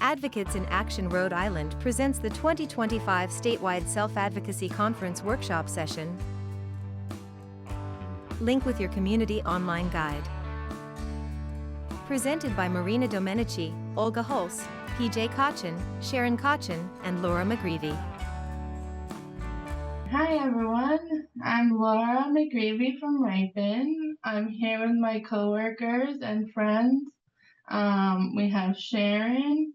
Advocates in Action Rhode Island presents the 2025 Statewide Self-Advocacy Conference Workshop Session. Link with your community online guide. Presented by Marina Domenici, Olga Hulse, PJ Cochin, Sharon Cochin, and Laura McGreevy. Hi everyone, I'm Laura McGreevy from Ripon. I'm here with my coworkers and friends. We have Sharon,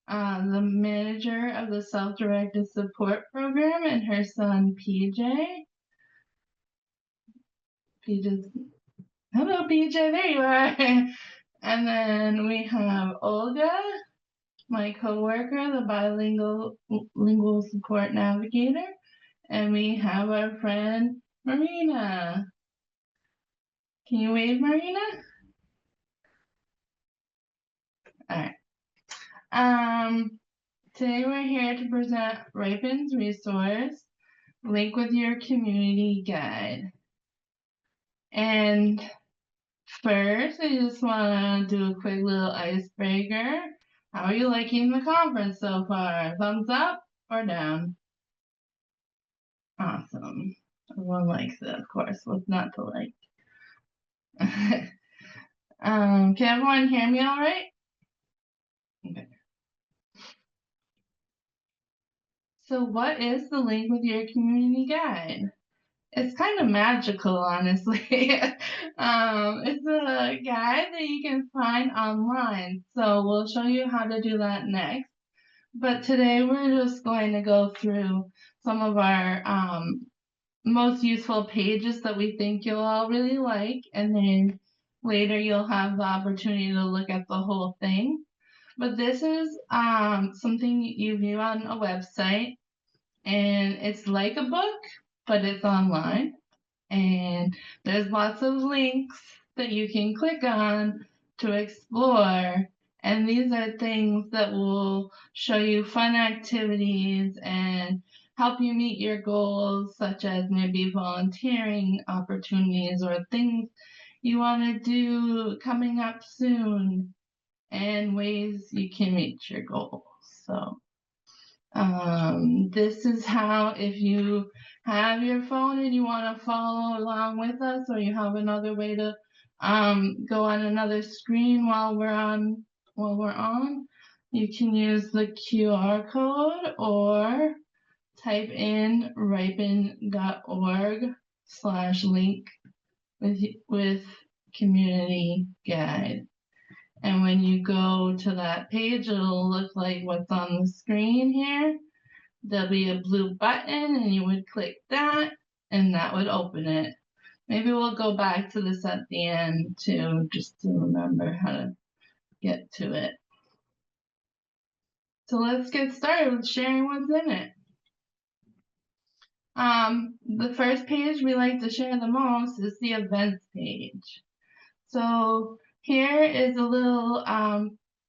the manager of the Self-Directed Support Program, and her son PJ. Hello PJ, there you are. And then we have Olga, my coworker, the bilingual support navigator. And we have our friend Marina. Can you wave, Marina? All right. Today we're here to present Ripon's resource, Link with Your Community Guide. And first, I just want to do a quick little icebreaker. How are you liking the conference so far? Thumbs up or down? Awesome. Everyone likes it, of course. What's not to like? Can everyone hear me all right? Okay. So what is the Link with Your Community Guide? It's kind of magical, honestly. It's a guide that you can find online. So we'll show you how to do that next. But today we're just going to go through some of our most useful pages that we think you'll all really like. And then later you'll have the opportunity to look at the whole thing. But this is something you view on a website. And it's like a book, but it's online. And there's lots of links that you can click on to explore. And these are things that will show you fun activities and help you meet your goals, such as maybe volunteering opportunities or things you want to do coming up soon, and ways you can reach your goals. So this is how, if you have your phone and you want to follow along with us, or you have another way to go on another screen while we're on, you can use the QR code or type in ripon.org/link with community guide. And when you go to that page, it'll look like what's on the screen here. There'll be a blue button and you would click that and that would open it. Maybe we'll go back to this at the end too, just to remember how to get to it. So let's get started with sharing what's in it. The first page we like to share the most is the events page. So here is a little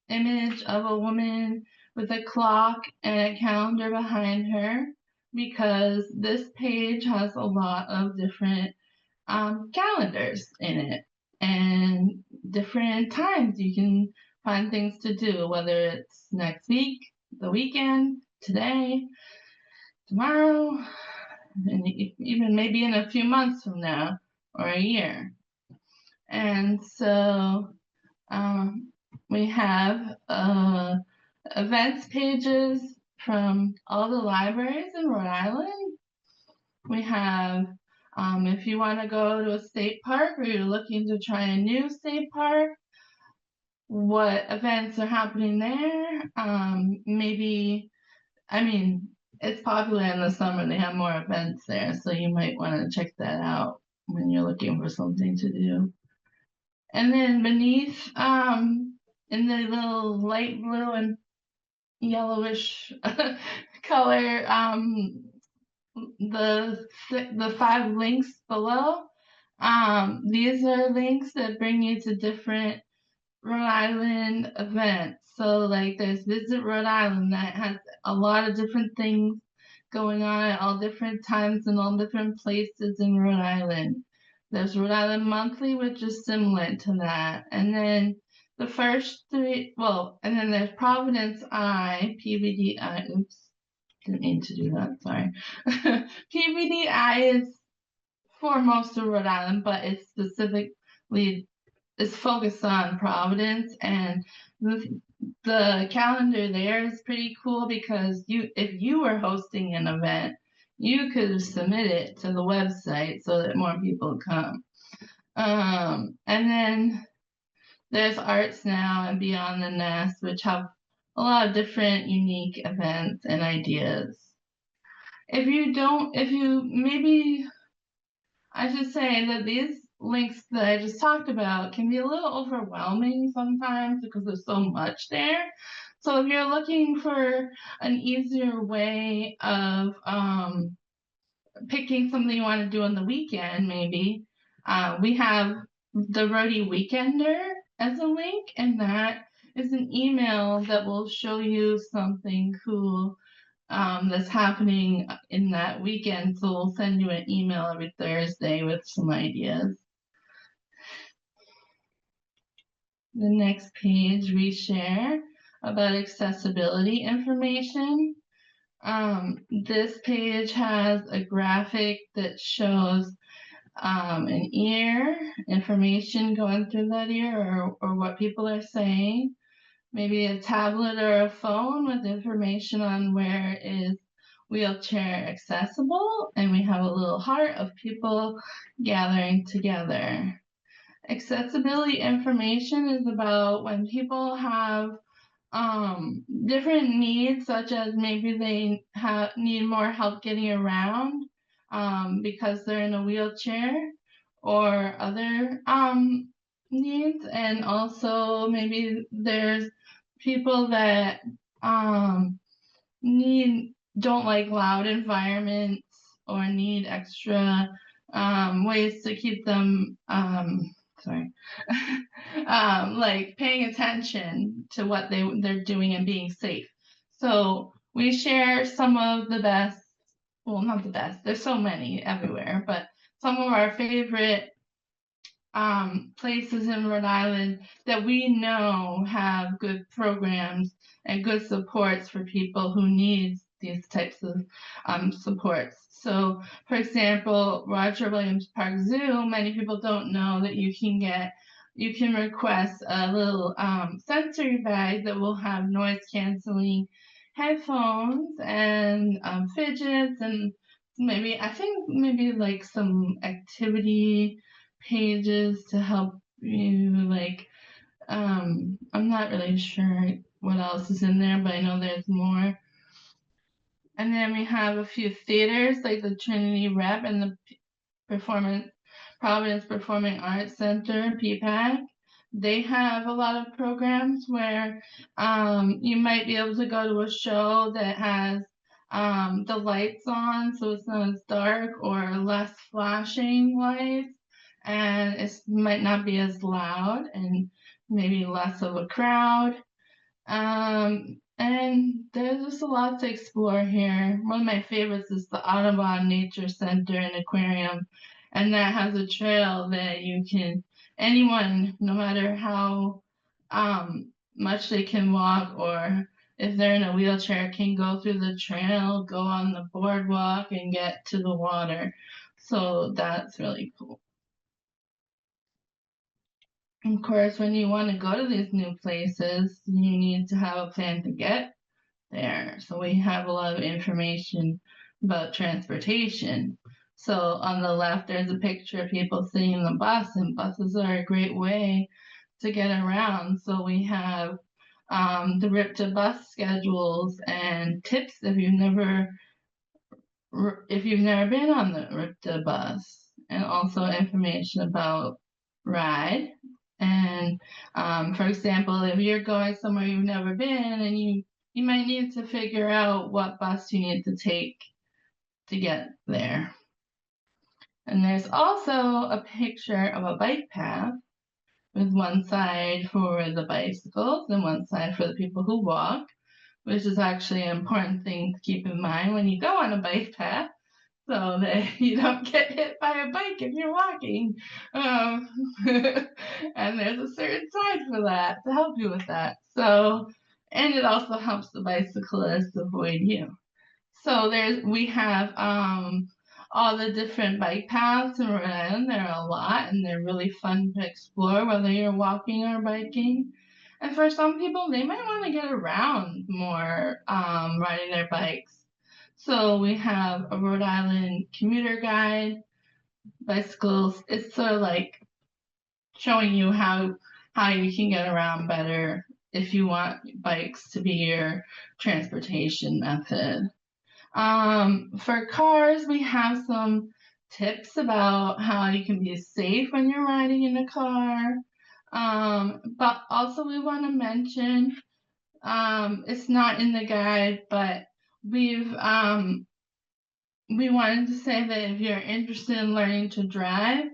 image of a woman with a clock and a calendar behind her, because this page has a lot of different calendars in it and different times you can find things to do, whether it's next week, the weekend, today, tomorrow, and even maybe in a few months from now or a year. And so we have events pages from all the libraries in Rhode Island. We have, if you want to go to a state park or you're looking to try a new state park, what events are happening there. Maybe, it's popular in the summer, they have more events there, so you might want to check that out when you're looking for something to do. And then beneath, in the little light blue and yellowish color, the 5 links below, these are links that bring you to different Rhode Island events. So like there's Visit Rhode Island that has a lot of different things going on at all different times in all different places in Rhode Island. There's Rhode Island Monthly, which is similar to that. And then the first three, well, and then there's Providence I, PVDI, oops, didn't mean to do that, sorry. PVDI is for most of Rhode Island, but it's specifically, it's focused on Providence, and the calendar there is pretty cool because if you were hosting an event, you could submit it to the website so that more people come. And then there's Arts Now and Beyond the Nest, which have a lot of different unique events and ideas. Maybe I should say that these links that I just talked about can be a little overwhelming sometimes because there's so much there. So if you're looking for an easier way of picking something you want to do on the weekend, maybe, we have the Roadie Weekender as a link, and that is an email that will show you something cool that's happening in that weekend. So we'll send you an email every Thursday with some ideas. The next page we share about accessibility information. This page has a graphic that shows an ear, information going through that ear, or what people are saying. Maybe a tablet or a phone with information on where is wheelchair accessible, and we have a little heart of people gathering together. Accessibility information is about when people have different needs, such as maybe they need more help getting around because they're in a wheelchair, or other needs, and also maybe there's people that don't like loud environments or need extra ways to keep them like paying attention to what they're doing and being safe. So we share some of the best, well, not the best, there's so many everywhere, but some of our favorite places in Rhode Island that we know have good programs and good supports for people who need these types of supports. So, for example, Roger Williams Park Zoo, many people don't know that you can request a little sensory bag that will have noise canceling headphones and fidgets, and maybe like some activity pages to help you, like I'm not really sure what else is in there, but I know there's more. And then we have a few theaters like the Trinity Rep and the Providence Performing Arts Center, PPAC. They have a lot of programs where you might be able to go to a show that has the lights on, so it's not as dark, or less flashing lights, and it might not be as loud, and maybe less of a crowd. And there's just a lot to explore here. One of my favorites is the Audubon Nature Center and Aquarium, and that has a trail that anyone, no matter how much they can walk, or if they're in a wheelchair, can go through the trail, go on the boardwalk, and get to the water. So that's really cool. Of course, when you want to go to these new places, you need to have a plan to get there. So we have a lot of information about transportation. So on the left, there's a picture of people sitting in the bus, and buses are a great way to get around. So we have the RIPTA bus schedules and tips if you've never been on the RIPTA bus, and also information about ride. And for example, if you're going somewhere you've never been, and you might need to figure out what bus you need to take to get there. And there's also a picture of a bike path with one side for the bicycles and one side for the people who walk, which is actually an important thing to keep in mind when you go on a bike path. so that you don't get hit by a bike if you're walking. Um, and there's a certain side for that to help you with that. So, and it also helps the bicyclist avoid you. So we have all the different bike paths in Rhode Island. There are a lot, and they're really fun to explore, whether you're walking or biking. And for some people, they might want to get around more riding their bikes. So we have a Rhode Island commuter guide, bicycles. It's sort of like showing you how you can get around better if you want bikes to be your transportation method. For cars, we have some tips about how you can be safe when you're riding in a car. But also we want to mention, it's not in the guide, but we wanted to say that if you're interested in learning to drive,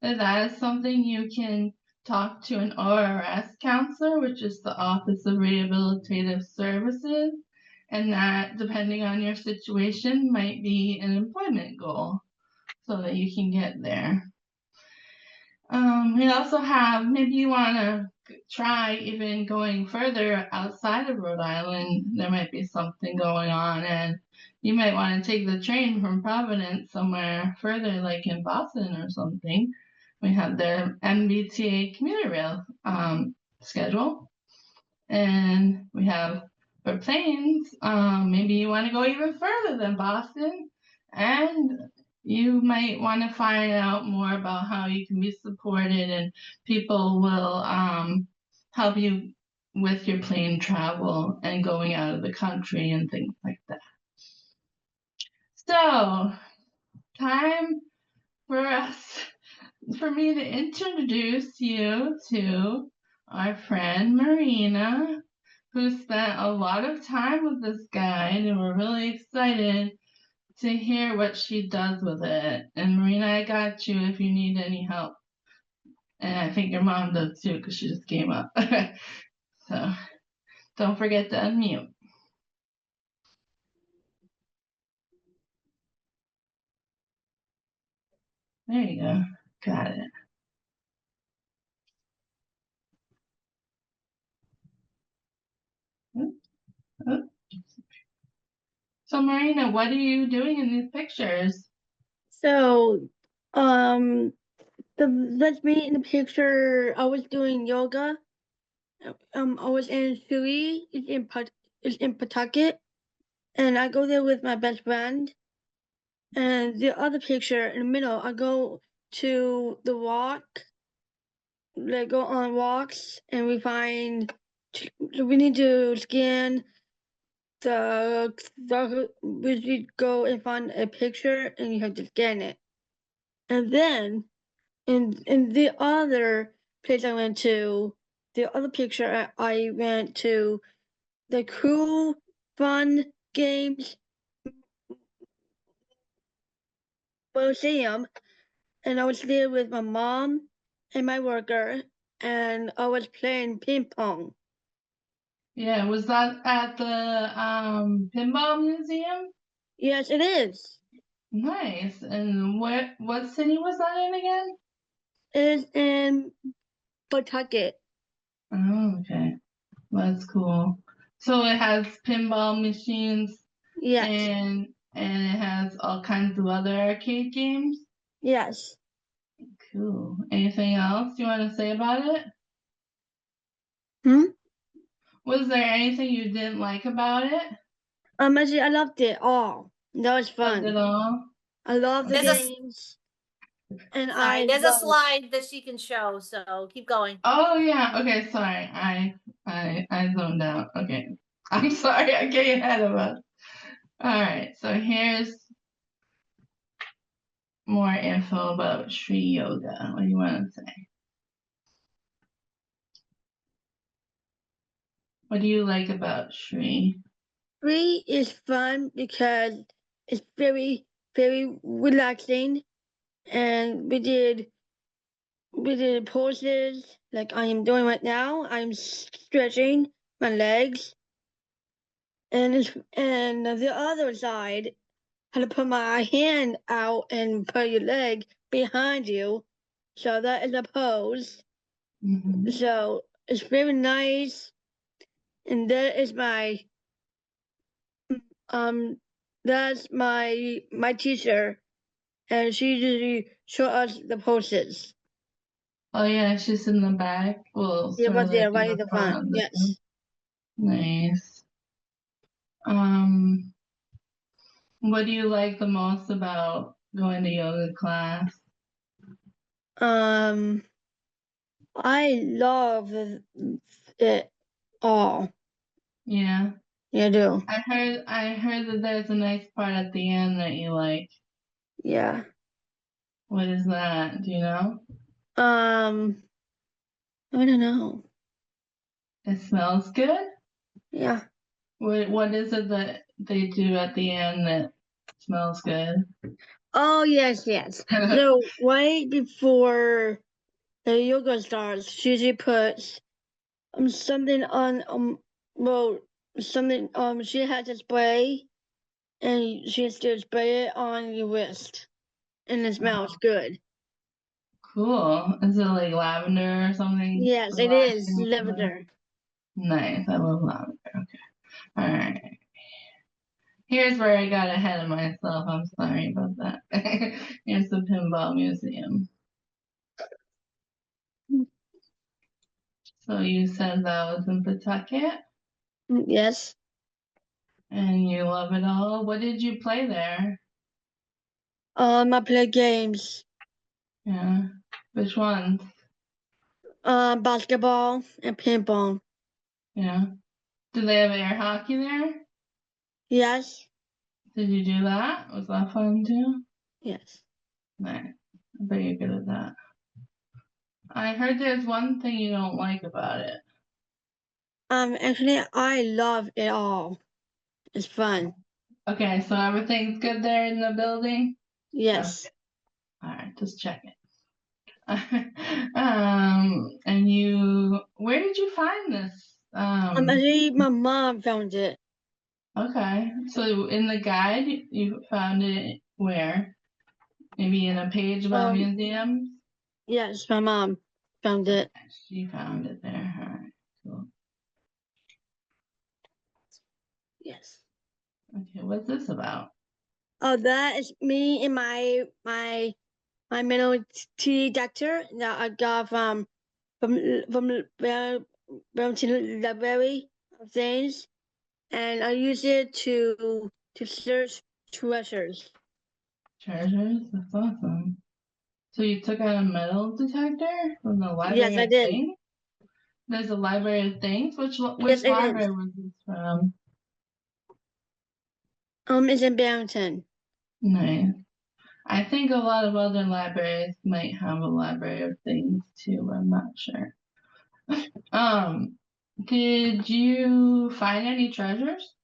that is something you can talk to an ORS counselor, which is the Office of Rehabilitative Services, and that, depending on your situation, might be an employment goal so that you can get there. We also have, maybe you want to try even going further outside of Rhode Island. There might be something going on, and you might want to take the train from Providence somewhere further, like in Boston or something. We have the MBTA commuter rail schedule, and we have for planes. Maybe you want to go even further than Boston, and you might want to find out more about how you can be supported, and people will help you with your plane travel and going out of the country and things like that. So, time for me to introduce you to our friend Marina, who spent a lot of time with this guide, and we're really excited to hear what she does with it. And Marina, I got you if you need any help. And I think your mom does too, because she just came up. So don't forget to unmute. There you go. Got it. So Marina, what are you doing in these pictures? So, let's me in the picture. I was doing yoga. I was in Shui. It's in Pawtucket, and I go there with my best friend. And the other picture in the middle, I go to the walk. They go on walks, and we need to scan we go and find a picture, and you have to scan it, and then. In the other place I went to, the other picture I went to the Cool Fun Games Museum, and I was there with my mom and my worker, and I was playing ping pong. Yeah, was that at the Pinball Museum? Yes, it is. Nice. And what city was that in again? It is in Pawtucket. Oh, okay. That's cool. So it has pinball machines. Yes. And it has all kinds of other arcade games. Yes. Cool. Anything else you want to say about it? Was there anything you didn't like about it? Actually, I loved it all. That was fun. Loved it all? I love the There's games. And Sorry, there's a slide that she can show, so keep going. Oh yeah. Okay, sorry. I zoned out. Okay. I'm sorry, I get ahead of us. Alright, so here's more info about Shri Yoga. What do you want to say? What do you like about Shri? Shri is fun because it's very, very relaxing, and we did poses like I am doing right now. I'm stretching my legs, and the other side how to put my hand out and put your leg behind you. So that is a pose. Mhm. So it's very nice. And that is um that's my teacher, and she usually show us the poses. Oh yeah, she's in the back. Well, Yeah, sort right of like there, in right in the the front front. of the group. Yes. Nice. What do you like the most about going to yoga class? Um, I love it all. Yeah. Yeah, I do. I heard that there's a nice part at the end that you like. Yeah. What is that? Do you know? Um, I don't know. It smells good? Yeah. What is it that they do at the end that smells good? Oh, yes, yes. So right before the yoga starts, she usually puts something on well something she has a spray, and she has to spray it on your wrist, and it smells good. Cool. Is it like lavender or something? Yes, it is Relaxing lavender? lavender. Nice. I love lavender. Okay. All right. Here's where I got ahead of myself. I'm sorry about that. Here's the Pinball Museum. So you said that was in Pawtucket Yes. and you love it all. What did you play there? I play games. Yeah. Which ones? Basketball and paintball. Yeah. Do they have air hockey there? Yes. Did you do that? Was that fun too? Yes. Nice. I bet you're good at that. I heard there's one thing you don't like about it. Actually, I love it all. It's fun. Okay, so everything's good there in the building? Yes. Alright, just check it. Where did you find this? Actually, my mom found it. Okay, so in the guide, you found it where? Maybe in a page about Um, museums? yes, my mom found it. She found it there. Alright, cool. Yes. Okay, what's this about? Oh, that is me and my middle T doctor that I got from Burlington Library of things, and I use it to search treasures. Treasures? That's awesome. So you took out a metal detector from the Yes, Library I of did. Things? There's a Library of Things? Yes, Which it library is. was this from? It's in Barrington. Nice. I think a lot of other libraries might have a Library of Things too. I'm not sure. Um, did you find any treasures?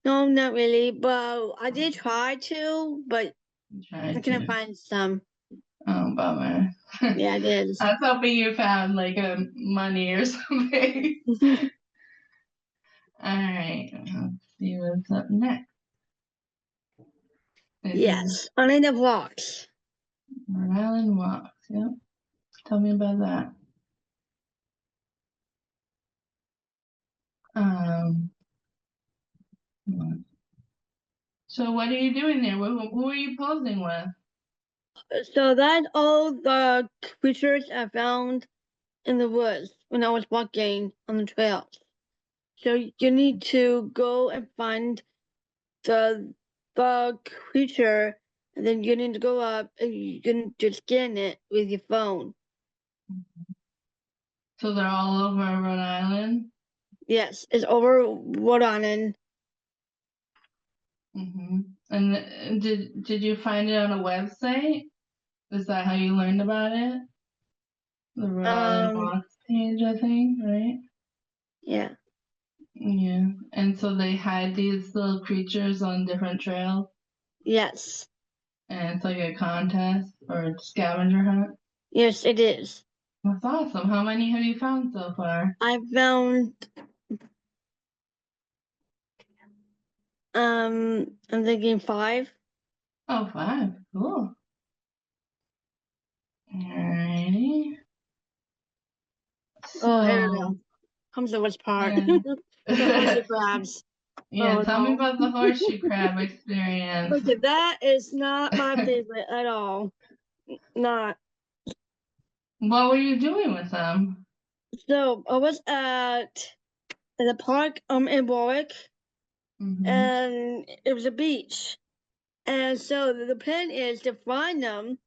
No, not really, but I did try to, but I Tried couldn't to. find some. Oh, bummer. Yeah, I did. I was hoping you found like a money or something. All right, let's see what's up next. This is Yes, only the blocks. Rhode Island Walks. Yep. Tell me about that. Um, so what are you doing there? Who are you posing with? So that's all the creatures I found in the woods when I was walking on the trails. So you need to go and find the the creature, and then you need to go up and you need to scan it with your phone. So they're all over Rhode Island. Yes, it's over Rhode Island. Hmm. And did you find it on a website? Is that how you learned about it? The Rhode Island Um, Walks page, I think, right? yeah, Yeah. And so they hide these little creatures on different trails, yes, and it's like a contest or a scavenger hunt. yes, it is. That's awesome. How many have you found so far? I found I'm thinking 5. Oh, 5. Cool. Alrighty. Oh, I don't So, know. Comes the worst part. yeah. The horseshoe crabs. Yeah, Oh tell me no. about the horseshoe crab experience. Okay, that is not my favorite at all. Not. What were you doing with them? So I was at the park in Warwick, Mm-hmm. and it was a beach. And so the plan is to find them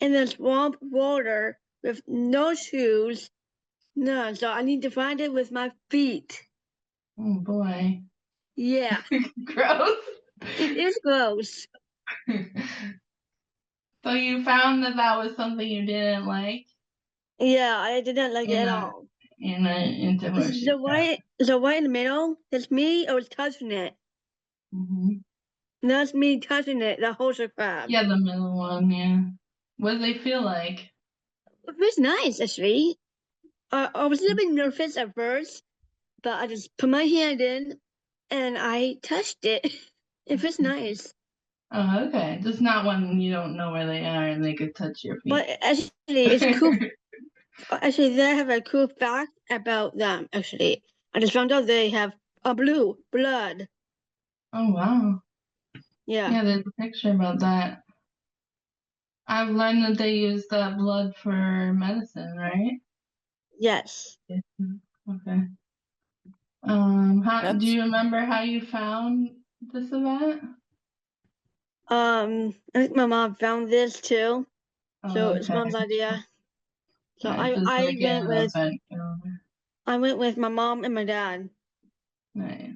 in the swamp water with no shoes. No, so I need to find it with my feet. Oh boy. Yeah, Gross. it is gross. So you found that that was something you didn't like Yeah, I didn't like it in at a all. into horseshoe crab. The white in the middle, that's me. I was touching it. Mm-hmm. That's me touching it, the horseshoe crab. Yeah, the middle one. Yeah. What do they feel like? It was nice, actually. I was a little bit nervous at first, but I just put my hand in and I touched it. It was nice. Oh, okay. Just not when you don't know where they are and they could touch your feet. But actually, it's cool. Actually, they have a cool fact about them, actually. I just found out they have a blue blood. Oh wow. Yeah, Yeah, there's a picture about that. I've learned that they use that blood for medicine, right? yes. Okay. How do That's you remember how you found this event? I think my mom found this too. So Oh, it's okay. mom's idea. So Alright, just like an event calendar. I went with my mom and my dad. Nice.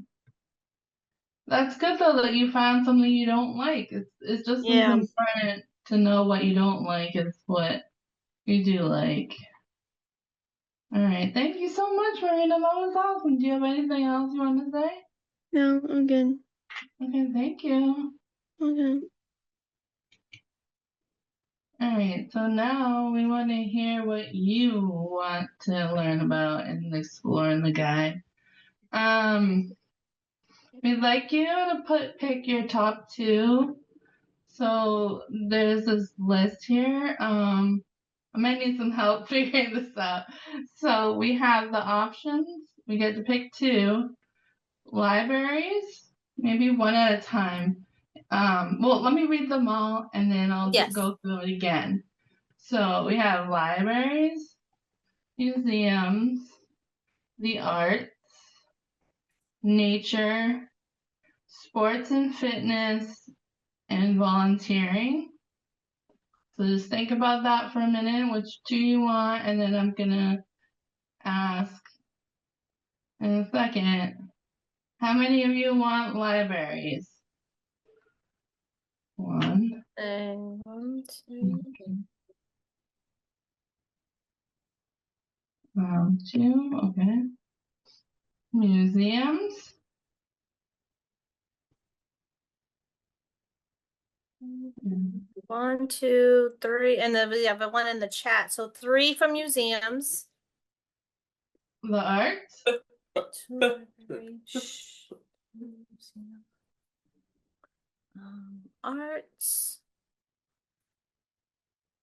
That's good though that you found something you don't like. It's just as Yeah. important to know what you don't like as what you do like. Alright, thank you so much, Marina. That was awesome. Do you have anything else you want to say? No, I'm good. Okay, thank you. Okay. Alright, so now we want to hear what you want to learn about in Explore in the Guide. We'd like you to pick your top 2. So there's this list here. I might need some help figuring this out. So we have the options. We get to pick 2. Libraries, maybe one at a time. Well, let me read them all and then I'll Yes. go through it again. So we have libraries, museums, the arts, nature, sports and fitness, and volunteering. So just think about that for a minute, which 2 you want, and then I'm gonna ask in a second, how many of you want libraries? 1, And 1, 2. 2, okay. Museums, 1, 2, 3, and then we have a 1 in the chat. So 3 from museums. the arts, 2, 3. Shh. Museum. Arts.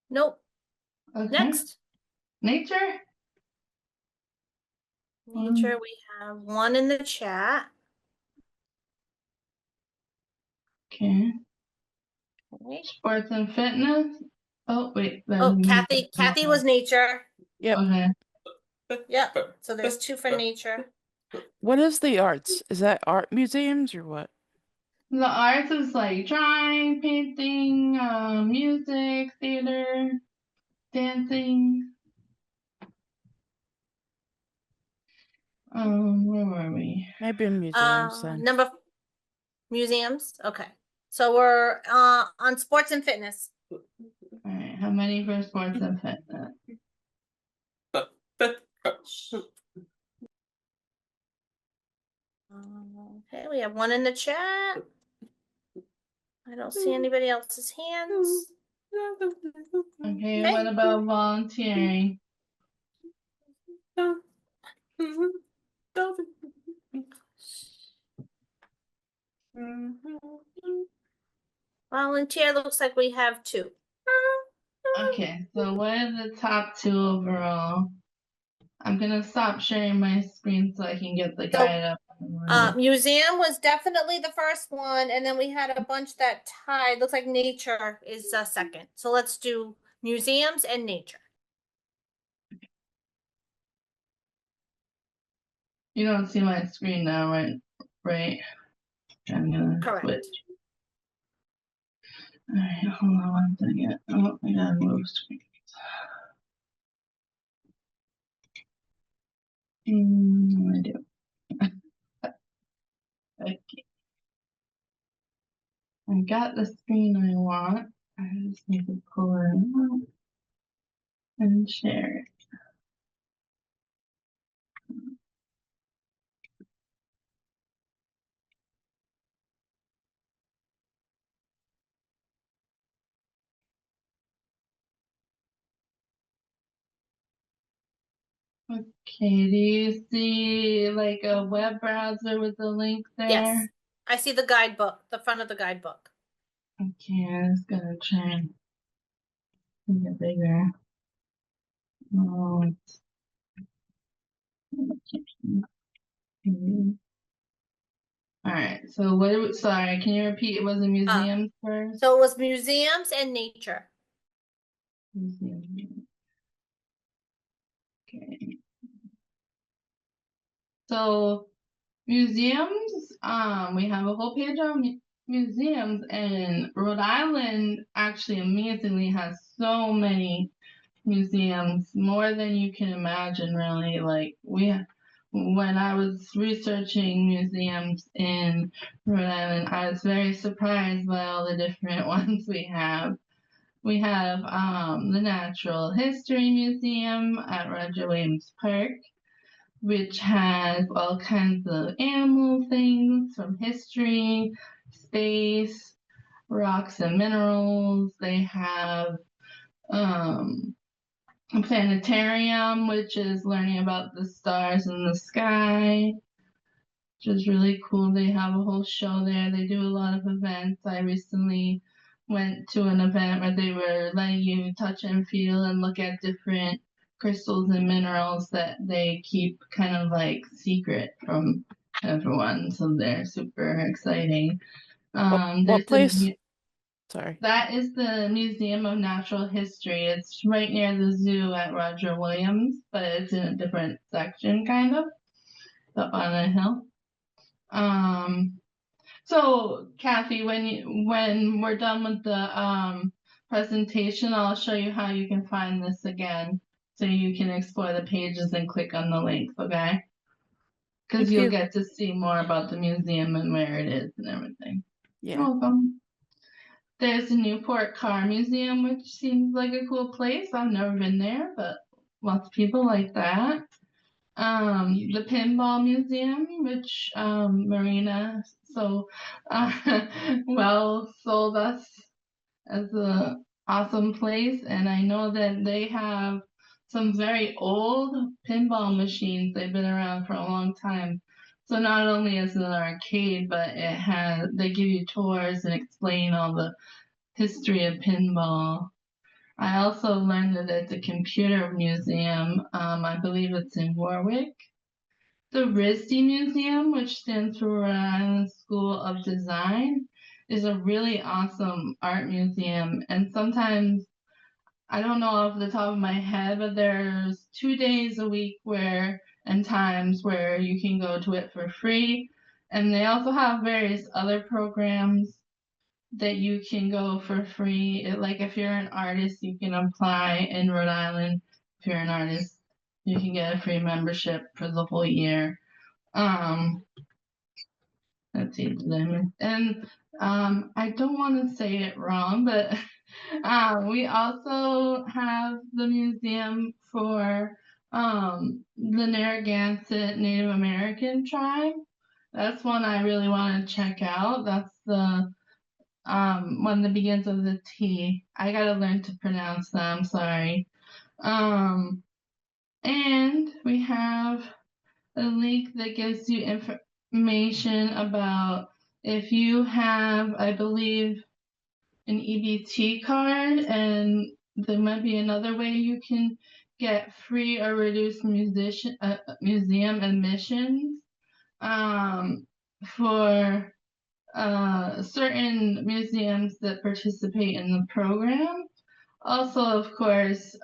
Nope. okay. Next. Nature, Nature, we have 1 in the chat. okay. Okay. Sports and fitness. Oh wait, that Oh, was me. Kathy was nature. Yep. Okay. Yep. So there's 2 for nature. What is the arts? Is that art museums or what? The arts is like drawing, painting, music, theater, dancing. Where were we? Maybe in museums then. Museums. Okay. So we're on sports and fitness. All right, how many for sports and fitness? Okay, we have 1 in the chat. I don't see anybody else's hands. Okay, Okay. what about volunteering? Volunteer looks like we have 2. Okay, so what are the top 2 overall? I'm gonna stop sharing my screen so I can get the So, guide up. and running. Museum was definitely the first one, and then we had a bunch that tied. Looks like nature is second. So let's do museums and nature. You don't see my screen now, right? Right. I'm gonna Correct. switch. Alright, hold on one second. Oh, I gotta move screens. I do. Okay. I got the screen I want. I just need to pull it out and share it. Okay, do you see like a web browser with the link there? Yes. I see the guidebook, the front of the guidebook. Okay, I'm just gonna try and make it bigger. Oh, Alright, so sorry, can you repeat? It was a museum first? So it was museums and nature. Museum. Okay. So museums, we have a whole page on museums, and Rhode Island actually amazingly has so many museums, more than you can imagine, really. Like when I was researching museums in Rhode Island, I was very surprised by all the different ones we have. We have the Natural History Museum at Roger Williams Park, which has all kinds of animal things from history, space, rocks and minerals. They have a planetarium, which is learning about the stars in the sky, which is really cool. They have a whole show there. They do a lot of events. I recently went to an event where they were letting you touch and feel and look at different crystals and minerals that they keep kind of like secret from everyone. So they're super exciting. What There's place? Sorry. that is the Museum of Natural History. It's right near the zoo at Roger Williams, but it's in a different section, kind of, up on a hill. So Kathy, when we're done with the presentation, I'll show you how you can find this again, so you can explore the pages and click on the links, okay? Because Thank you'll you. get to see more about the museum and where it is and everything. You're Yeah. welcome. There's the Newport Car Museum, which seems like a cool place. I've never been there, but lots of people like that. The Pinball Museum, which Marina so well sold us as a awesome place, and I know that they have some very old pinball machines. They've been around for a long time. So not only is it an arcade, but they give you tours and explain all the history of pinball. I also learned that it's a computer museum. I believe it's in Warwick. The RISD Museum, which stands for Rhode Island School of Design, is a really awesome art museum. And sometimes, I don't know off the top of my head, but there's 2 days a week and times where you can go to it for free. And they also have various other programs that you can go for free. Like if you're an artist, you can apply in Rhode Island. If you're an artist, you can get a free membership for the whole year. Let's see, and I don't want to say it wrong, but we also have the museum for the Narragansett Native American tribe. That's one I really want to check out. That's the one that begins with a T. I gotta learn to pronounce them, sorry. And we have a link that gives you information about if you have, I believe, an EBT card, and there might be another way you can get free or reduced museum admissions for certain museums that participate in the program. Also, of course,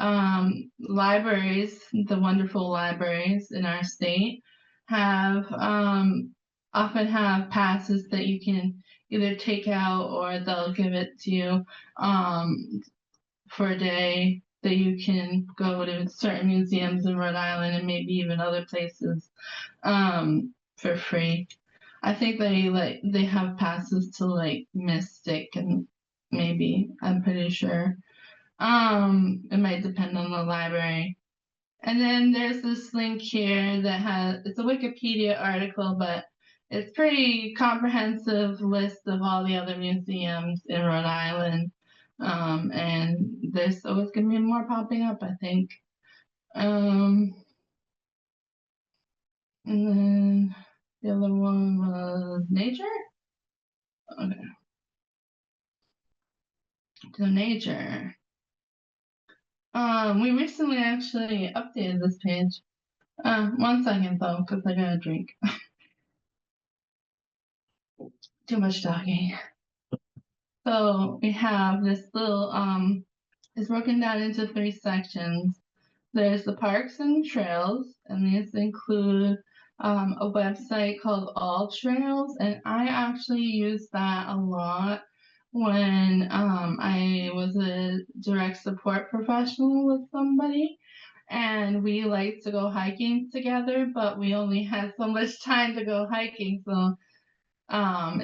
libraries, the wonderful libraries in our state, have often have passes that you can either take out or they'll give it to you for a day that you can go to certain museums in Rhode Island and maybe even other places for free. I think they have passes to like Mystic and maybe, I'm pretty sure. It might depend on the library. And then there's this link here that it's a Wikipedia article, but it's pretty comprehensive list of all the other museums in Rhode Island. And there's always gonna be more popping up, I think. And then the other one was nature. Okay. So nature. We recently actually updated this page. 1 second though, because I gotta drink. Too much talking. So we have this little, it's broken down into 3 sections. There's the parks and trails, and these include a website called All Trails, and I actually use that a lot when I was a direct support professional with somebody, and we like to go hiking together, but we only had so much time to go hiking, so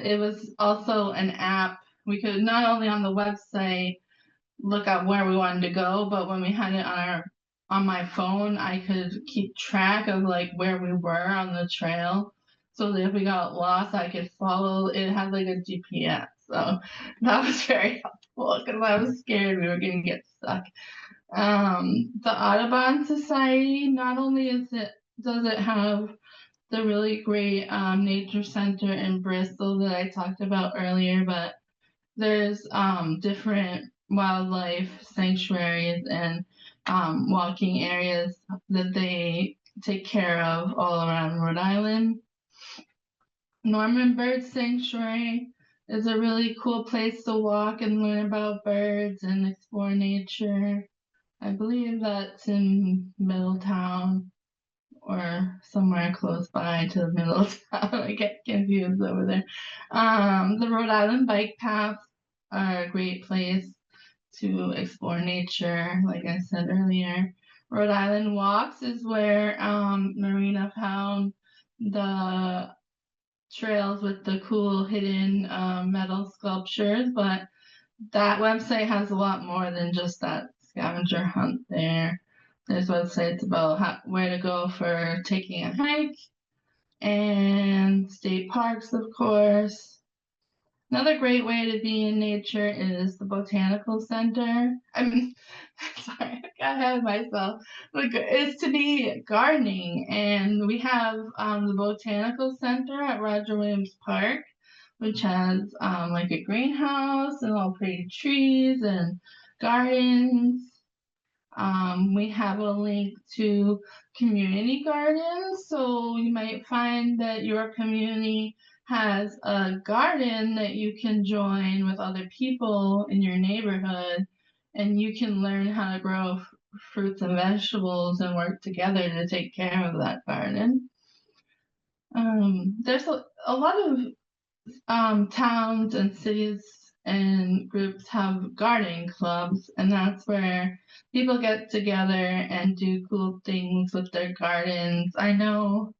it was also an app. We could not only on the website look up where we wanted to go, but when we had it on my phone, I could keep track of like where we were on the trail, so that if we got lost, I could follow. It had like a GPS, so that was very helpful because I was scared we were going to get stuck. The Audubon Society, not only does it have the really great nature center in Bristol that I talked about earlier, but there's different wildlife sanctuaries and walking areas that they take care of all around Rhode Island. Norman Bird Sanctuary is a really cool place to walk and learn about birds and explore nature. I believe that's in Middletown or somewhere close by to Middletown. I get confused over there. The Rhode Island bike paths are a great place to explore nature, like I said earlier. Rhode Island Walks is where Marina found the trails with the cool hidden metal sculptures, but that website has a lot more than just that scavenger hunt there. There's websites about where to go for taking a hike, and state parks, of course. Another great way to be in nature is the Botanical Center. Sorry, I got ahead of myself. It's to be gardening, and we have the Botanical Center at Roger Williams Park, which has like a greenhouse and all pretty trees and gardens. We have a link to community gardens, so you might find that your community has a garden that you can join with other people in your neighborhood, and you can learn how to grow fruits and vegetables and work together to take care of that garden. There's a lot of towns and cities and groups have gardening clubs, and that's where people get together and do cool things with their gardens. I know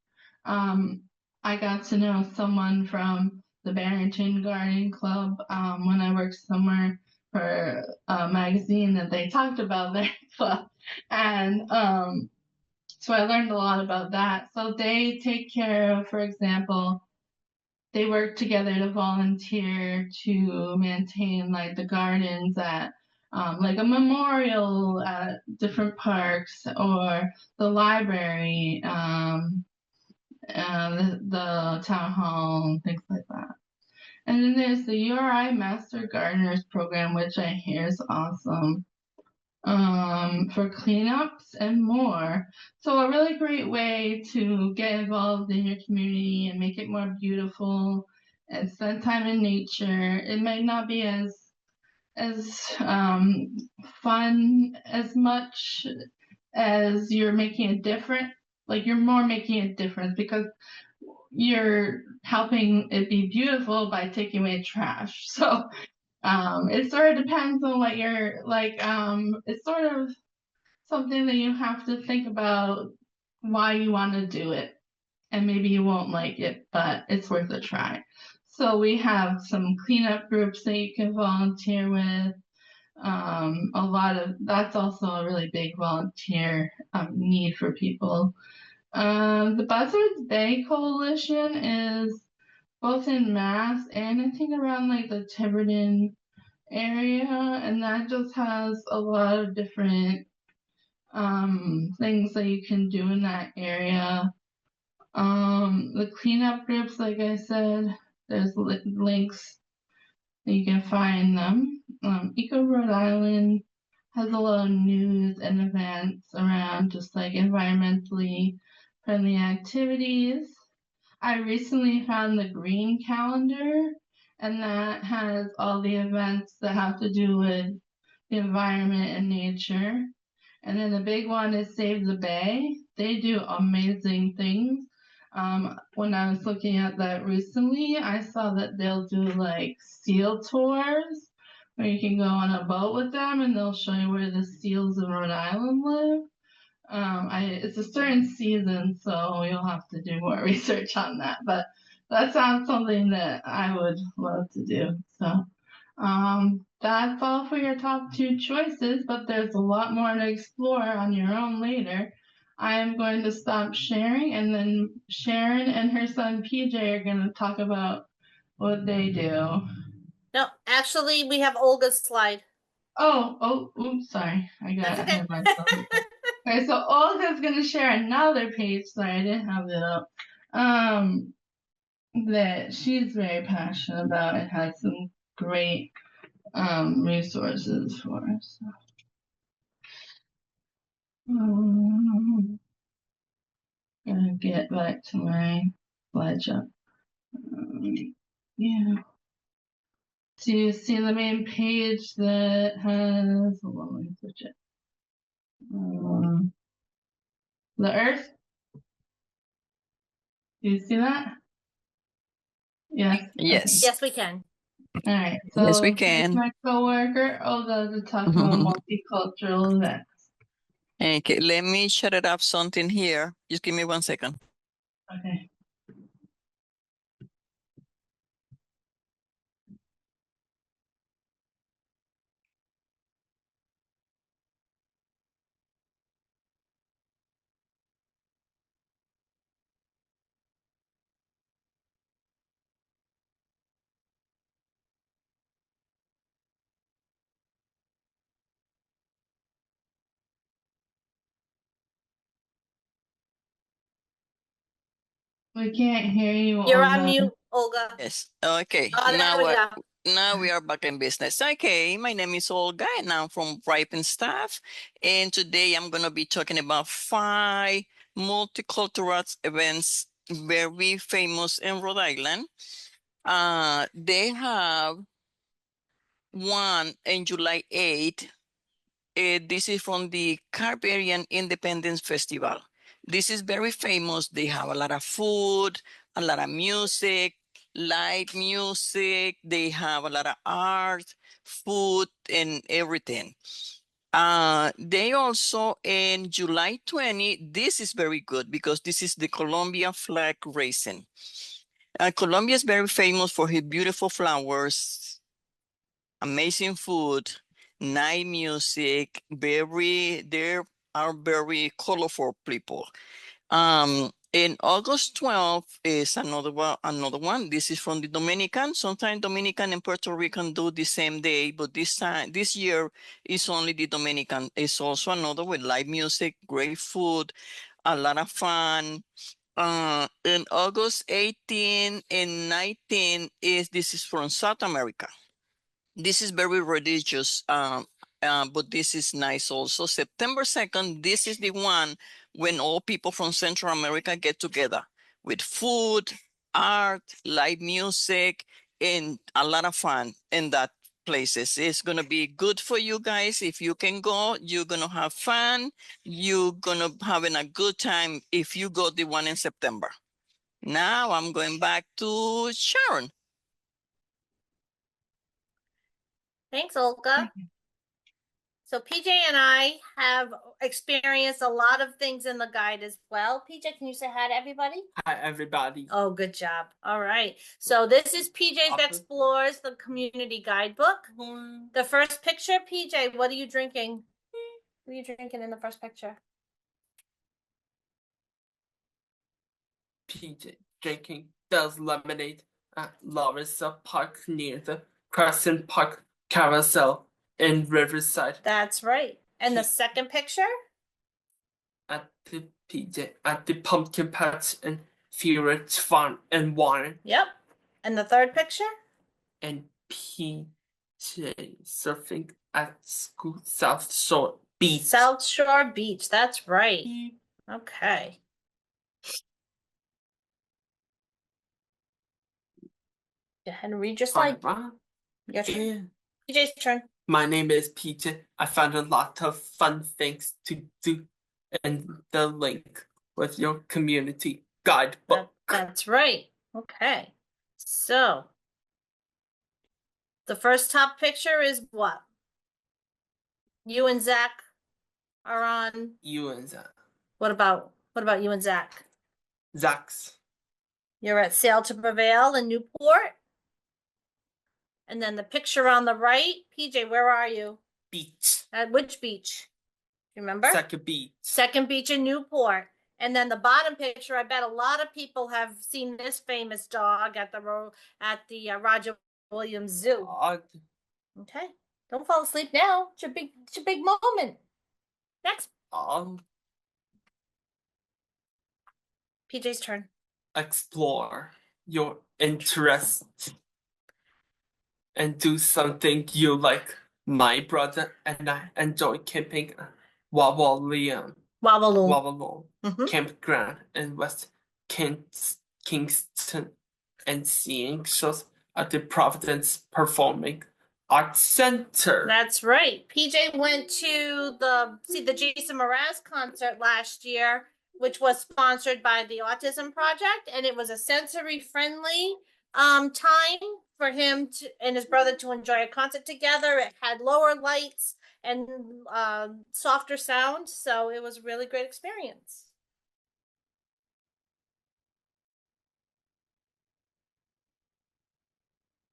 I got to know someone from the Barrington Gardening Club when I worked somewhere for a magazine that they talked about their club, and so I learned a lot about that. So they take care of, for example, they work together to volunteer to maintain like the gardens at like a memorial at different parks, or the library, the town hall, and things like that. And then there's the URI Master Gardeners program, which I hear is awesome, for cleanups and more. So a really great way to get involved in your community and make it more beautiful and spend time in nature. It might not be as fun as much as you're making a difference. Like you're more making a difference because you're helping it be beautiful by taking away trash. So it sort of depends on what you're like. It's sort of something that you have to think about why you want to do it. And maybe you won't like it, but it's worth a try. So we have some cleanup groups that you can volunteer with. That's also a really big volunteer need for people. The Buzzards Bay Coalition is both in Mass and I think around like the Tiverton area, and that just has a lot of different things that you can do in that area. The cleanup groups, like I said, there's links that you can find them. Eco Rhode Island has a lot of news and events around just like environmentally friendly activities. I recently found the green calendar, and that has all the events that have to do with the environment and nature. And then the big one is Save the Bay. They do amazing things. When I was looking at that recently, I saw that they'll do like seal tours where you can go on a boat with them and they'll show you where the seals in Rhode Island live. It's a certain season, so you'll have to do more research on that. But that sounds something that I would love to do. So that's all for your top 2 choices, but there's a lot more to explore on your own later. I am going to stop sharing, and then Sharon and her son PJ are going to talk about what they do. No, actually, we have Olga's slide. Oops, sorry. I got That's okay. ahead of myself. Okay, so Olga's going to share another page. Sorry, I didn't have it up. That she's very passionate about and has some great resources for us. Gonna get back to my slideshow. Yeah. So you see the main page that has, hold on, let me switch it. The Earth. Do you see that? Yes. Yes. Yes, we can. All right. So Yes, we here's can. my coworker, Olga, to talk about multicultural events. Okay, let me shut it up something here. Just give me 1 second. Okay. We can't hear you, You're Olga. on mute, Olga. Yes. Okay. Oh, there we go. Now we are back in business. Okay, my name is Olga and I'm from Ripen Staff. And today I'm going to be talking about 5 multicultural events very famous in Rhode Island. They have one in July 8th. This is from the Caribbean Independence Festival. This is very famous. They have a lot of food, a lot of music, live music. They have a lot of art, food, and everything. They also, in July 20, this is very good because this is the Columbia flag raising. Colombia is very famous for its beautiful flowers, amazing food, night music. They are very colorful people. In August 12th is another one. This is from the Dominican. Sometimes Dominican and Puerto Rican do the same day, but this year is only the Dominican. It's also another with live music, great food, a lot of fun. in August 18 and 19 this is from South America. This is very religious, but this is nice also. September 2nd, this is the one when all people from Central America get together with food, art, live music, and a lot of fun in that places. It's gonna be good for you guys. If you can go, you're gonna have fun. You're gonna having a good time if you go the one in September. Now I'm going back to Sharon. Thanks, Olga. So PJ and I have experienced a lot of things in the guide as well. PJ, can you say hi to everybody? Hi, everybody. Oh, good job. All right. So this is PJ's Explores, the community guidebook. The first picture, PJ, what are you drinking? What are you drinking in the first picture? PJ drinking Bell's lemonade at Larissa Park near the Crescent Park Carousel in Riverside. That's right. And the second picture? At the pumpkin patch in Furich Farm and Warren. Yep. And the third picture? And PJ surfing at School South Shore Beach. South Shore Beach. That's right. Okay. Go ahead and read your slide. Your turn. PJ's turn. My name is PJ. I found a lot of fun things to do in the link with your community guidebook. That's right. Okay. So the first top picture is what? You and Zach are on. You and Zach. What about you and Zach? Zach's. You're at Sail to Prevail in Newport. And then the picture on the right, PJ, where are you? Beach. At which beach? Remember? Second beach. Second beach in Newport. And then the bottom picture, I bet a lot of people have seen this famous dog at the Roger Williams Zoo. Okay. Don't fall asleep now. It's your big moment. Next. PJ's turn. Explore your interests and do something you like. My brother and I enjoy camping at Wawalia Wavaloo Campground in West Kingston and seeing shows at the Providence Performing Arts Center. That's right. PJ went to the Jason Mraz concert last year, which was sponsored by the Autism Project, and it was a sensory friendly time for him and his brother to enjoy a concert together. It had lower lights and softer sound, so it was a really great experience.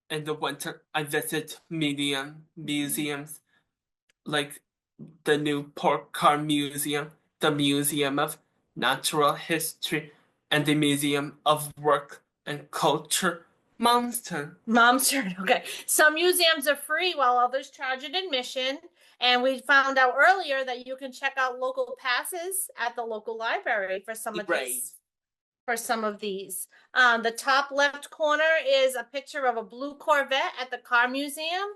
In the winter, I visit museums like the Newport Car Museum, the Museum of Natural History, and the Museum of Work and Culture. Mom's turn. Okay. Some museums are free while others charge an admission. And we found out earlier that you can check out local passes at the local library for some of these. The top left corner is a picture of a blue Corvette at the Car Museum.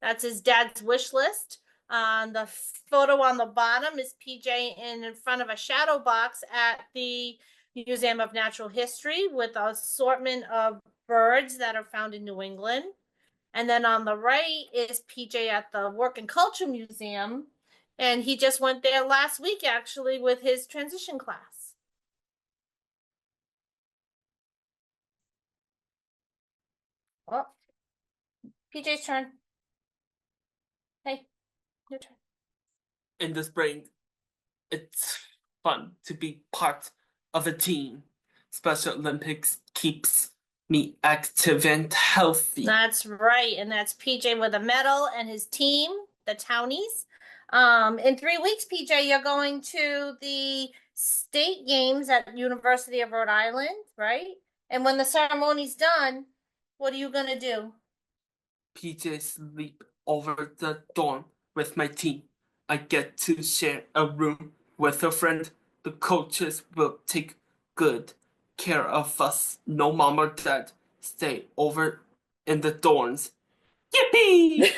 That's his dad's wish list. The photo on the bottom is PJ in front of a shadow box at the Museum of Natural History with an assortment of birds that are found in New England. And then on the right is PJ at the Work and Culture Museum. And he just went there last week, actually, with his transition class. Oh, PJ's turn. Hey, your turn. In the spring, it's fun to be part of a team. Special Olympics keeps me active and healthy. That's right. And that's PJ with a medal and his team, the Townies. In 3 weeks, PJ, you're going to the state games at University of Rhode Island, right? And when the ceremony's done, what are you going to do? PJ sleep over the dorm with my team. I get to share a room with a friend. The coaches will take good care of us. No mom or dad. Stay over in the dorms. Yippee!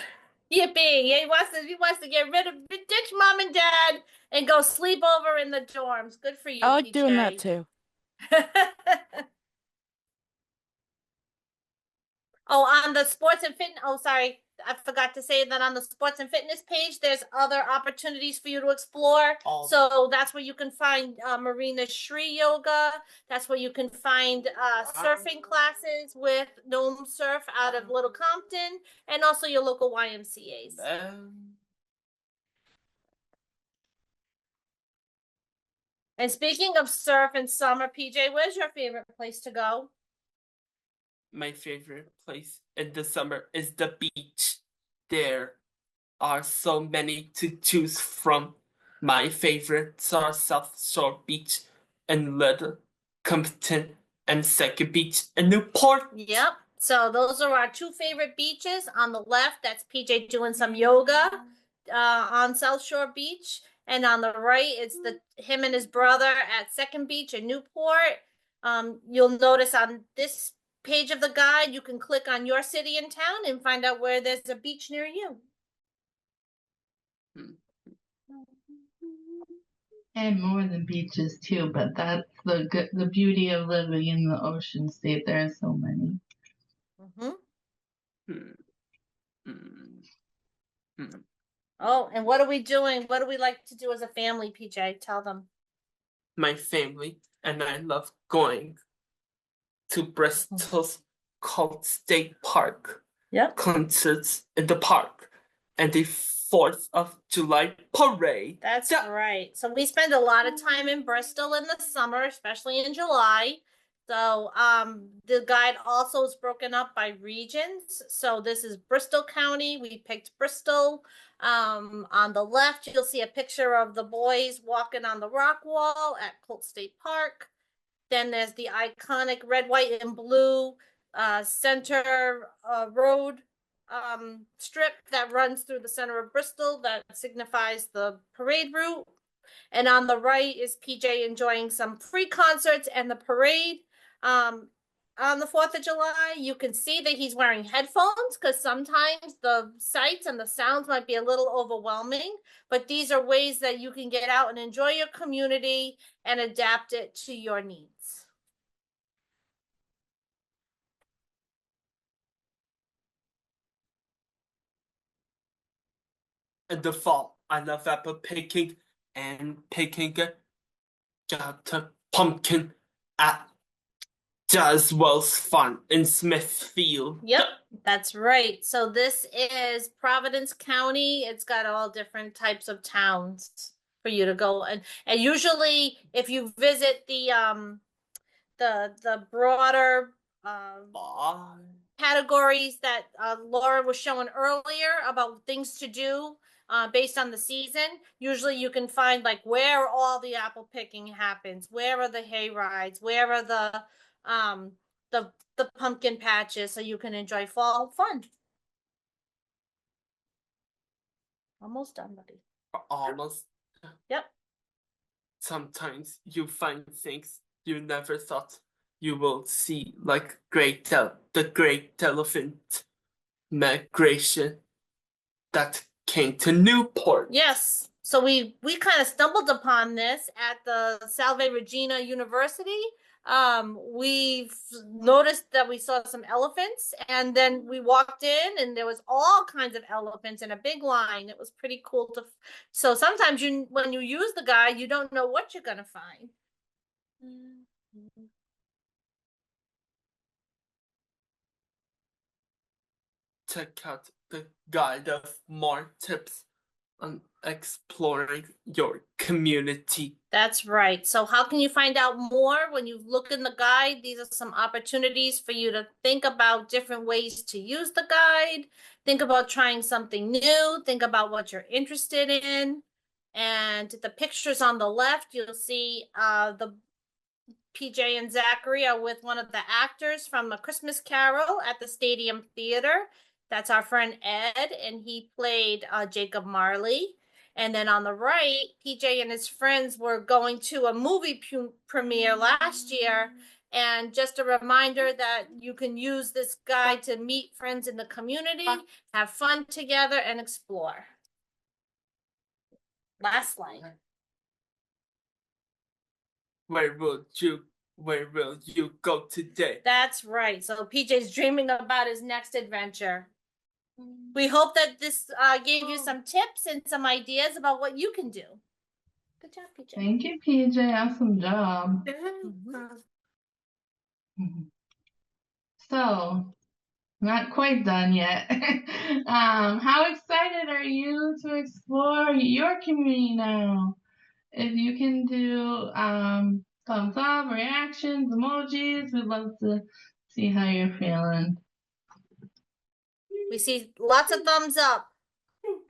Yippee! He wants to get rid of ditch mom and dad and go sleep over in the dorms. Good for you, I like doing that PJ. too. Oh, on the sports and fitness. Oh, sorry. I forgot to say that on the sports and fitness page, there's other opportunities for you to explore. Oh. So that's where you can find Marina Shri Yoga. That's where you can find surfing classes with Gnome Surf out of Little Compton, and also your local YMCA's. And speaking of surf and summer, PJ, where's your favorite place to go? My favorite place in the summer is the beach. There are so many to choose from. My favorites are South Shore Beach and Little Compton and Second Beach and Newport. Yep. So those are our two favorite beaches. On the left, that's PJ doing some yoga on South Shore Beach. And on the right, it's him and his brother at Second Beach in Newport. You'll notice on this page of the guide, you can click on your city and town and find out where there's a beach near you. And more than beaches too, but that's the beauty of living in the Ocean State. There are so many. Oh, and what are we doing? What do we like to do as a family, PJ? Tell them. My family and I love going to Bristol's Cold State Park. Yep. Concerts in the park and the 4th of July parade. That's right. So we spend a lot of time in Bristol in the summer, especially in July. So the guide also is broken up by regions. So this is Bristol County. We picked Bristol. On the left, you'll see a picture of the boys walking on the rock wall at Colt State Park. Then there's the iconic red, white, and blue center road strip that runs through the center of Bristol that signifies the parade route. And on the right is PJ enjoying some free concerts and the parade. On the 4th of July, you can see that he's wearing headphones because sometimes the sights and the sounds might be a little overwhelming, but these are ways that you can get out and enjoy your community and adapt it to your needs. In the fall, I love apple picking and picking got a pumpkin at Jaswell's Farm in Smithfield. Yep, that's right. So this is Providence County. It's got all different types of towns for you to go, and usually if you visit the broader categories that Laura was showing earlier about things to do based on the season, usually you can find like where all the apple picking happens, where are the hay rides, where are the pumpkin patches, so you can enjoy fall fun. Almost done, buddy. Almost. Yep. Sometimes you find things you never thought you will see, like the great elephant migration that came to Newport. Yes. So we kind of stumbled upon this at the Salve Regina University. We've noticed that we saw some elephants, and then we walked in and there was all kinds of elephants in a big line. It was pretty cool to, so sometimes when you use the guide, you don't know what you're going to find. Check out the guide of more tips on exploring your community. That's right. So how can you find out more? When you look in the guide, these are some opportunities for you to think about different ways to use the guide. Think about trying something new. Think about what you're interested in. And the pictures on the left, you'll see the PJ and Zachary are with one of the actors from A Christmas Carol at the Stadium Theater. That's our friend Ed, and he played Jacob Marley. And then on the right, PJ and his friends were going to a movie premiere last year And just a reminder that you can use this guide to meet friends in the community, have fun together, and explore. Last line. Where will you go today? That's right. So PJ's dreaming about his next adventure. We hope that this gave you some tips and some ideas about what you can do. Good job, PJ. Thank you, PJ. Awesome job. So, not quite done yet. How excited are you to explore your community now? If you can do thumbs up, reactions, emojis, we'd love to see how you're feeling. We see lots of thumbs up.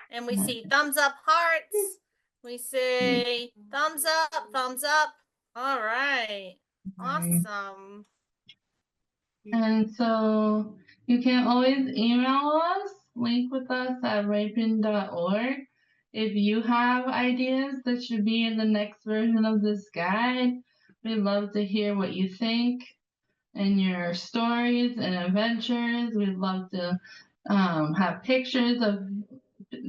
And we see thumbs up hearts. We see thumbs up, thumbs up. All right. Awesome. And so you can always email us, link with us at ripon.org. If you have ideas that should be in the next version of this guide, we'd love to hear what you think and your stories and adventures. We'd love to have pictures of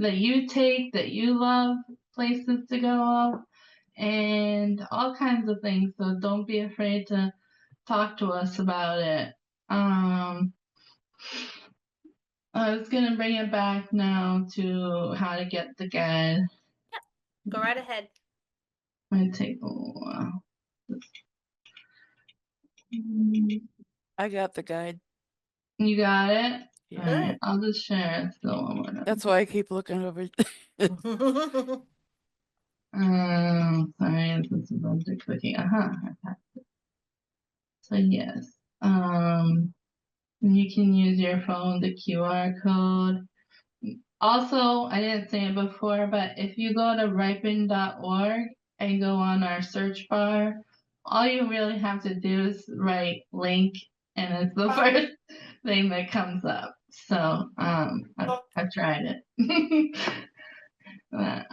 that you take, that you love, places to go, and all kinds of things. So don't be afraid to talk to us about it. I was gonna bring it back now to how to get the guide. Go right ahead. Might take a little while. I got the guide. You got it? Yeah. All right, I'll just share it still one more time. That's why I keep looking over. Sorry, this is a bunch of clicking. So yes, you can use your phone, the QR code. Also, I didn't say it before, but if you go to ripon.org and go on our search bar, all you really have to do is write link, and it's the first thing that comes up. So I've tried it. But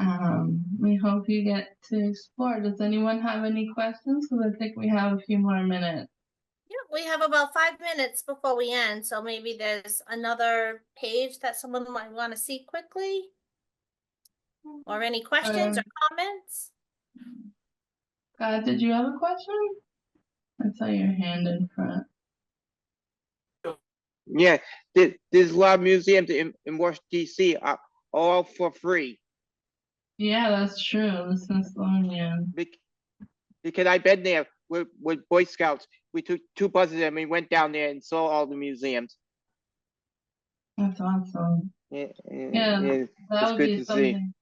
we hope you get to explore. Does anyone have any questions? Because I think we have a few more minutes. Yeah, we have about 5 minutes before we end, so maybe there's another page that someone might want to see quickly. Or any questions or comments? Did you have a question? I saw your hand in front. Yeah, there's a lot of museums in Washington, D.C. all for free. Yeah, that's true. The Smithsonian. Because I've been there with Boy Scouts. We took 2 buses and we went down there and saw all the museums. That's awesome. Yeah, that it's would good be to something. see.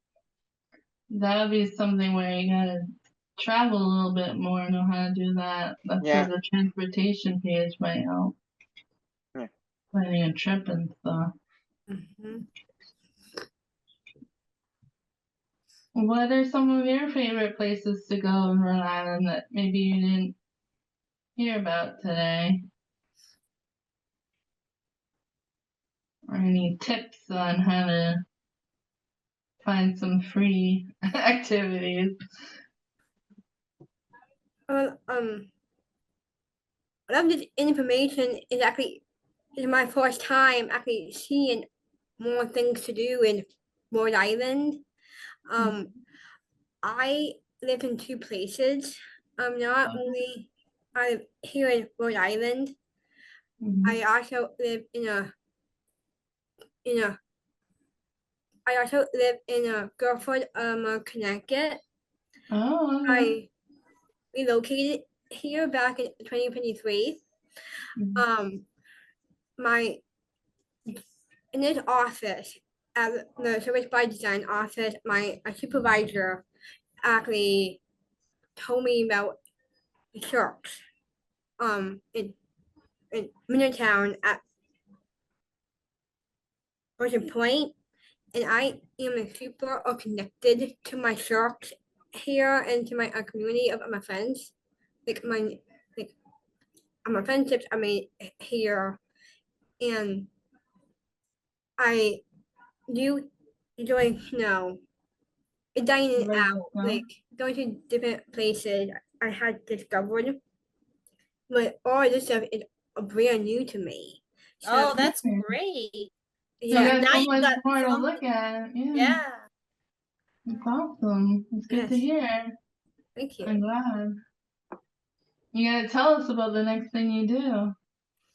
That would be something where you gotta travel a little bit more, know how to do that. That's Yeah. where the transportation page might help. Yeah. Planning a trip and stuff. What are some of your favorite places to go in Rhode Island that maybe you didn't hear about today? Or any tips on how to find some free activities? A lot of this information is my first time actually seeing more things to do in Rhode Island. I live in 2 places. Not only I live here in Rhode Island, I also live in Guilford, Connecticut. Oh, okay. I relocated here back in 2023. In this office, at the Service by Design office, my supervisor actually told me about the church in Middletown at Ocean Point, and I am super connected to my church here and to my community of my friends. My friendships I made here, and I do enjoy dining out, going to different places I had discovered. my all this stuff is brand new to me. Oh, So that's Okay. great. You yeah, got now so you much got more to some- look at. Yeah. Yeah. It's awesome. It's good to Yes. hear. thank you. I'm glad. You gotta tell us about the next thing you do.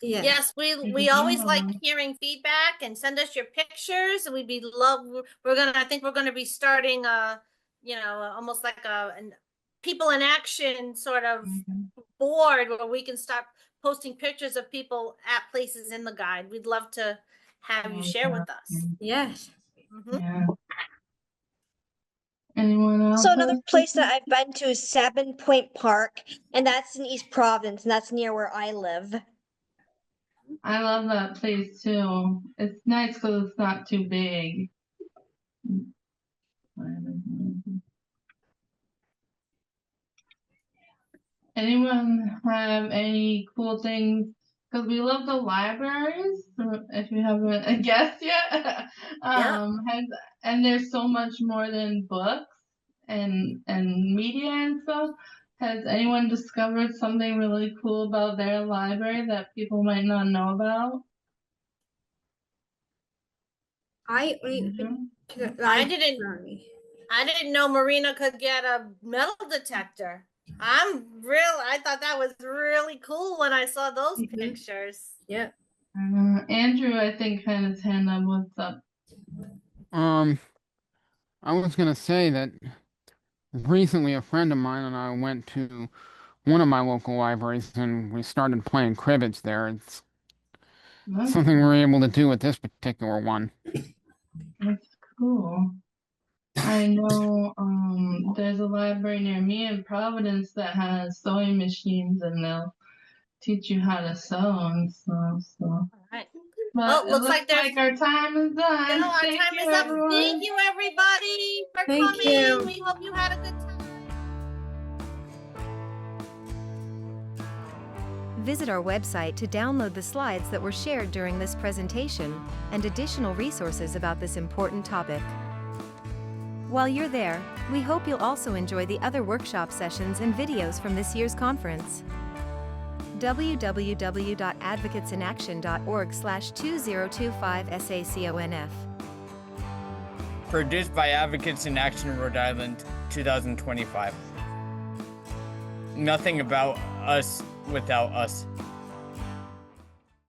Yeah. Yes, You we can always email like us. hearing feedback and send us your pictures and I think we're gonna be starting almost like an people in action sort of Mhm. board where we can start posting pictures of people at places in the guide. We'd love to have you share with us. Yes. Mhm. Yeah. Anyone else? So another have place that something? I've been to is Sabin Point Park, and that's in East Providence, and that's near where I live. I love that place too. It's nice because it's not too big. Anyone have any cool things? Because we love the libraries. If you haven't guessed yet, has and there's so much more than books and media and stuff. Has anyone discovered something really cool about their library that people might not know about? I Andrew? I didn't know Marina could get a metal detector. I thought that was really cool when I saw those Mhm. pictures. Yeah. Andrew, I think, had his hand up. What's up? I was gonna say that recently a friend of mine and I went to one of my local libraries and we started playing cribbage there. It's That's, something we were able to do with this particular one. that's cool. I know there's a library near me in Providence that has sewing machines and they'll teach you how to sew and stuff. So, All right. but Oh, it looks like there's our time is done. No, our Thank time you, is up. everyone. Thank you, everybody, for Thank coming. you. We hope you had a good time. Visit our website to download the slides that were shared during this presentation and additional resources about this important topic. While you're there, we hope you'll also enjoy the other workshop sessions and videos from this year's conference. www.advocatesinaction.org/2025 Produced by Advocates in Action Rhode Island 2025. Nothing about us without us.